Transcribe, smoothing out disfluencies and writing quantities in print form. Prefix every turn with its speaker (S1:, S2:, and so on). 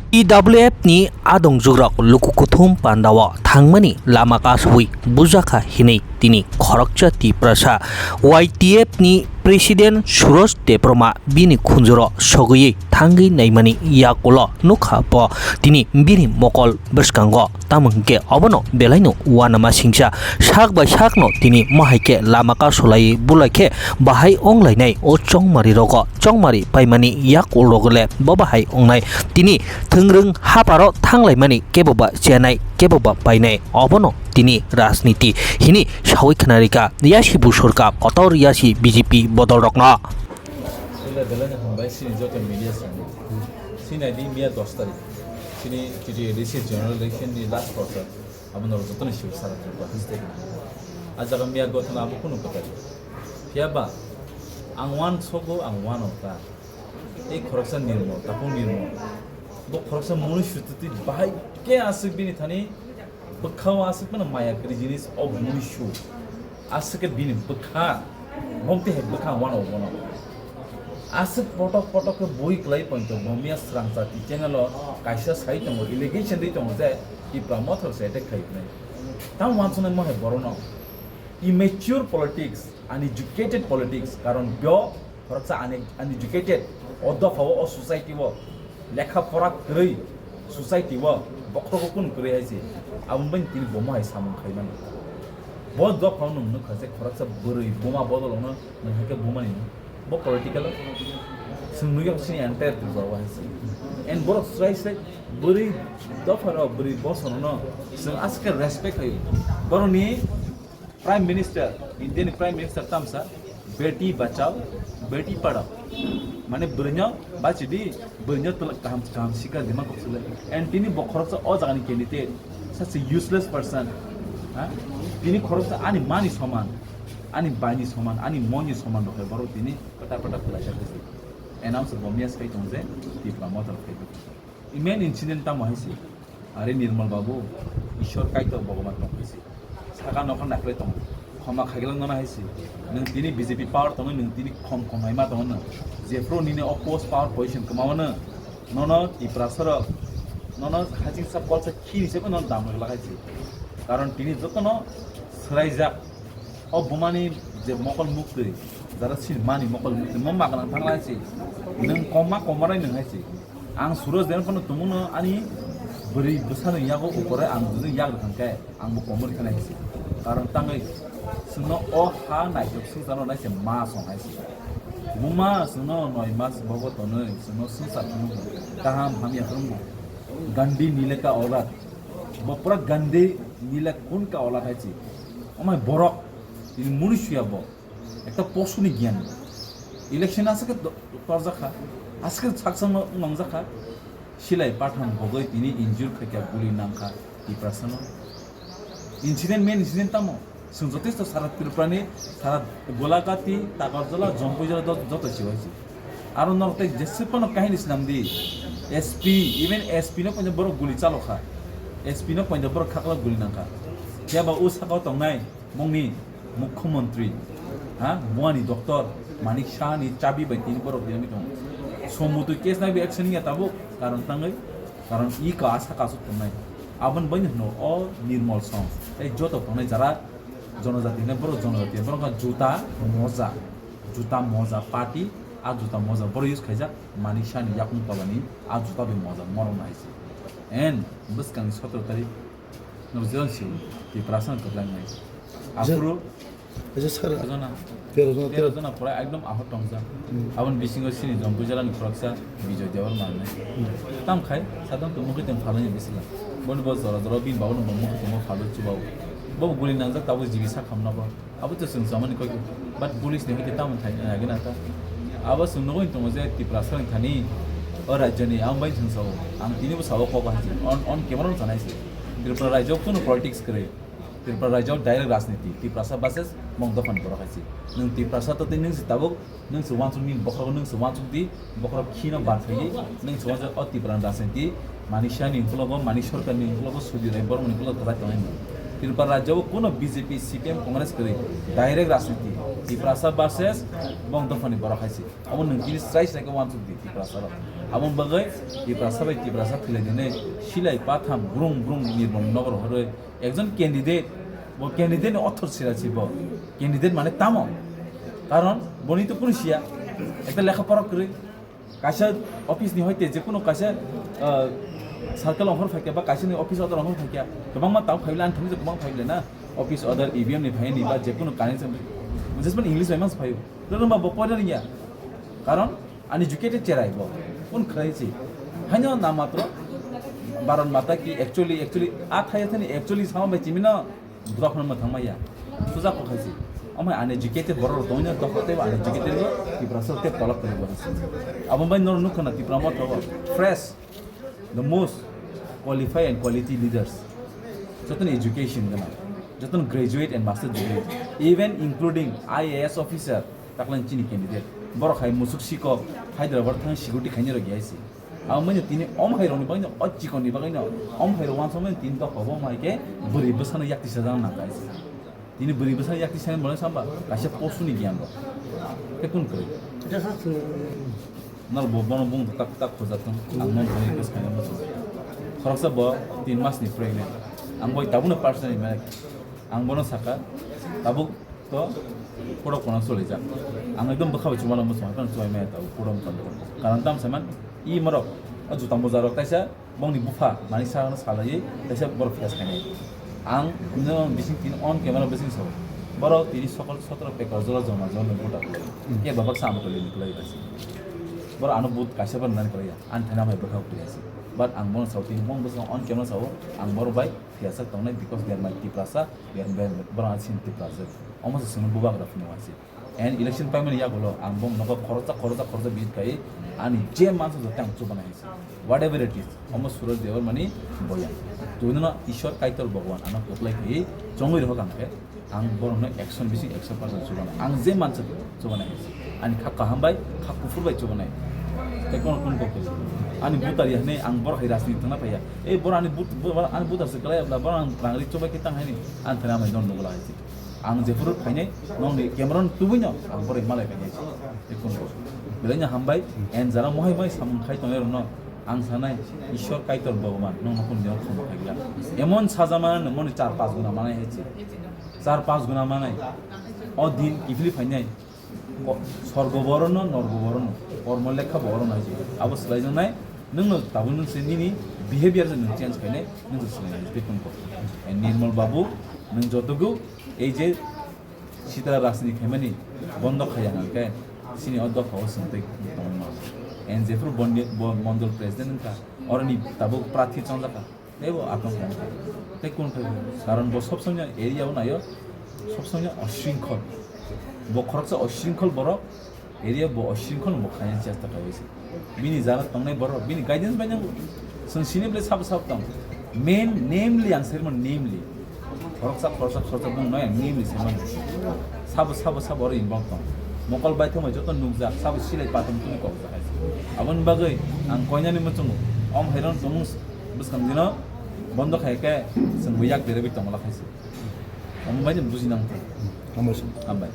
S1: TWF ni adong jugrok lukukuthum pandawa thangmani lama kasui bujakha hinei tini khorokcha ti prasa YTF ni Presiden Suraj Debbarma bini khunjuro sogui Thangwi Naikha yakulo nukha po tini bini mokol berskango tamungke abono belaino wanama singsa sak bai sakno tini mahaike lamaka solai bulaike bahai onglainai o chongmari rogo chongmari paimani yakul rogole babahai ongnai tini thungrung haparo thanglai keboba chenai keboba painai abono tini rajniti hini sawi khanarika yasi busurka kotor yasi BJP bodol rokna
S2: sila dalanya hambai sini jota media sani sini adi media 10 tarik sini jadi recent general election ni last quarter abang orang tu ni siapa salah tu histrik ajar media got na abu kuno katari siapa angwan sogo angwan ota korupsi nirmo tapung nirmo bo korupsi manusia tu bahai ke asik bini thani bekau asik mana maya kiri jenis of manusia asik bini bekah Momti heb bekah one asik potok ke boi kelai ponto momia serang sati channel lo kaisa sai tongo allegation di tongo je I promoter se attack khai nai tam wansone mo he borono immature politics uneducated politics karon bio korupsa uneducated odo fawo o society wo lekha pora krei society wo bokro kun krei haisi abun ban tin bomo hai samung khai man bo do phone nu khase korupsa burui boma bodol no hake boma ni bo political sunu yok sini entire tu bawa haisi and borok strike buri do faro buri boss no sing ask respect hai boroni prime minister Indian prime minister tamsa beti bachao beti padao mane burnya bachidi burnya tul kam sika dima ko sule and tini bokhorsa o jagani candidate such a useless person ha tini khorsa ani mani saman ani bani saman ani moni saman do baro tini pata khulasha kesi announce bomias kai tongje ti promoter kai main incident ta mahisi are nirmal babu ishwar kai to bhagwan tong haisi saka nokon nakle tong khoma khaglang na haisi nang tini BJP power tong nang tini khom haima tong na jefro nine oppose power position kamawana nono ti prasara nono hajing sa polsa khini se non dam lagaisi karon tini jotono sraija o bumani je mokol mukti jara silmani mokol mukti momma kana thanglaisi nang komarai nang haisi ang Suraj Debbarma tumuno ani beri besar yago ukore ang dulu yag thangkai ang mo komor kana haisi karon tangai suno o ha nai jok su tano nai se ma song haisi muma suno noi mas bogo tono suno su sa tunu kaham ham ya krum gandi nile ka aulat bopra gandi nile kun ka aulat haisi omai borok ini manusia bo ekta posuni gyan election asake torjakha aske saksang nongjakha silai patham bogoi tini injure khakya guli namkha ti prasano main incident tamo sunjotis to sarat tirprani sarat golakati takarjala jompujala joto chiwaisi aro norte jesipano kahini islamdi SP even SP no ponja boro guli chalokha SP no ponja boro khakla guli namkha jaba usakau tongnai mongni mukhyamantri ha buani doctor manik shah ni chabi bai tini boro diami tong somutu case na bi action ya tabo karon tangai karon I ka asa ka sut tongnai aban bani no o nirmal song ei joto tongnai jara jonojati ne boro jonojati boro ka juta moza party a juta moza boro use khaija manik shah ni yakung pabani a juta bi moza moro naisi and buskang 17 tarikh no jelsi ti prasan kodlang nai afro তেরো জন পরে একদম আহত টংজা আবন বিসিংও সিনি জম্পুজালানি খরকসা বিজয় দেওয়ার মানে তাম খাই সাধারণ তো মুখে তেম ফালানি বিসিলা বন বস জরা জরা বিন বাবন মুখে তেম ফালো চুবাও বব গুলি নাংজা তাবো জিবিসা খামনাবো আবো তো जों জামানি কই বাট পুলিশ নে হইতে তাম থাই আগেনা তা আবো जों নগই তো যে টিপ্রাসন থানি ও রাজ্যনি আম বাই जों সাও আম তিনিবো সাও কবা হাজি অন ক্যামেরা জানাইছে ত্রিপুরা রাজ্য কোনো পলিটিক্স করে ত্রিপুরা রাজ্য ডাইরেক্ট রাজনীতি ত্রিপ্রাসা বাসেস মংদফান করা হয়েছে নং ত্রিপ্রাসা তো নং সিতাবক নং সুওয়ানসুনি বখরো নং সুওয়ানসুদি বখরো খিনা বাথাই নং সুওয়ানস অ ত্রিপুরা রাজনীতি মানিশানি হলগো মানি সরকারনি হলগো সুদিরাই বর্মনি হলগো তরা তনাই ত্রিপুরা রাজ্য কোনো বিজেপি সিপিএম কংগ্রেস করে ডাইরেক্ট রাজনীতি ত্রিপ্রাসা বাসেস মংদফানি করা হয়েছে অমন নং তিনি স্ট্রাইক নাকি ওয়ানসুদি ত্রিপ্রাসা abon bagai tiprasa bai tiprasa thile dine silai patham brung brung nirbom nogor hore একজন ক্যান্ডিডেট ও ক্যান্ডিডেট অথর ছিলাছি ব ক্যান্ডিডেট মানে তামো কারণ বনি তো পুলিশিয়া একটা লেখাপড়া করে কাছে অফিস নি হইতে যে কোনো কাছে সার্কেল অফার থাকে বা কাছে অফিস অর্ডার অফার থাকে গোबां मा ताव फाइल आन थांनि गोबां फाइल ना অফিস অর্ডার ইভিএম नि फाइनि বা যে কোনো কানেকশন জাস্ট ইংলিশ মাইমাস ফাইव रोंबा बपयनो निया কারণ अनएजुकेटेड चेराइब কোন খাইছি হাইনো না মাত্র बारन माता की एक्चुअली आ थाया थनि एक्चुअली सामा बाय चिमिना द्रखन म थांमाया सुजा को खाइसी अमाय अनएजुकेटेड बर दोइना दखते अनएजुकेटेड तिब्रा सते तलब करे बस अब बाय नर नुखना तिब्रा म थव fresh the most qualified and quality leaders जतन एजुकेशन गना जतन graduate and master degree even including IAS officer तकलन चिनी कैंडिडेट बर खाइ मुसुक सिको हैदराबाद थां सिगुटी खाइनि र गयासी आमने तिनी ओम हाइरोनि बाइन अच्चिकोनि बाइन ओम हाइरो वान समय तिन त हबो माइके बुरि बसन याक्ति सजान ना गाइस तिनी बुरि बसन याक्ति सन बले सामबा गासे पोसुनि गियान ब केकुन करे नल बबन बुं तक तक खोजातन आमन पनि केस खाना मस खरसा ब 3 मास नि प्रेग्नेंट आं बय ताबुनो पर्सनली माने आं बनो साका ताबु तो पुरो कोना सोले जा आं एकदम बखाबे चुमाला मस माकन सोय मे ताबु पुरो मकन कारण ताम समान इ मरक जुताम बजारक ताइसा बंनि बुफा मानि सागन सालायै ताइसा बर फेस खाने आं न बिसिं तिन अन क्यामेरा बिसिं सब बर तिनि सकल 17 पेकर जला जमा जमा बुटा के बाबक सामो कले निकलै बासी बर आनो बुत कासेबा नन करया आन थाना मै बखाव कुयासी बट आं मन साउथि मं बस अन क्यामेरा साव आं बर बाय फेसा तंनाय because they're my Tiprasa they're बे बर आन सिन Tiprasa almost sun buba graf ni wasi and election payment ya golo ang bong noko khorcha bit kai ani je manso jotang chu banai whatever it is almost Suraj Debbarma ni boya joino ishwar kaitor bhagwan ana kotlai ki jongoi ro kangke ang borno action bisi 100% chu banai ang je manso chu banai ani khakka hambai khakku furbai chu banai te kon ko ani butari hne ang bor hai rasni tana paya e bor ani but arse kalai abla bor ang rangri chu bai kitang haini an thana mai don nogla hai आं जेफोर फाइने नंनि Cameron तुबैनो आं बरे मालाय फाइने एखुन बेलायनो हामबाय N Zara महाय my सामखाय तंनाय रनो आं सानाय ईश्वर काइतर भगवान नों नखुन देव खम फाइला एमन साजामान नमन 4-5 गुना मानाय हेछि 4-5 गुना मानाय अ दिन किफली फाइनाय स्वर्गबरन नरगबरन कर्म लेखा बरन हाजि अब सलायजनाय नोंनो दाबो नों सेनिनि बिहेवियर जों चेंज खायनाय नों सलायनाय बेखुन को निर्मल बाबू नों जतगु এই যে সীতারা রাজনীতি খেমানি বন্ধ খায়া নাকে সিনি অধ্যক্ষ হসন্তই এন যেফুর মন্ডল প্রেসিডেন্ট কা অরনি তাবো প্রার্থী চন্দাকা দেবো আপন তাই কোন কারণ ব সব সময় এরিয়াও নাইও সব সময় অশৃঙ্খল ব খরচ অশৃঙ্খল বড় এরিয়া ব অশৃঙ্খল ব খায়া চেষ্টা হইছে বিনি জানা তংনাই বড় বিনি গাইডেন্স বাইনাंगौ जों सिनिब्ले साब दं मेन नेमलि आं सेरमन नेमलि खरसा बुं नय नेमलि सेमन साब अर इनभल्व दं मकल बायथ मै जत नुजा साब सिलाय पातम तुनि कौ जाय अबन बागै आं कयनानि मचुं अम हैरन तमुं बसखाम दिन बन्द खायके जों बयाक देरबि तंला खायसे अम बायदि बुजिनांगौ हामबाय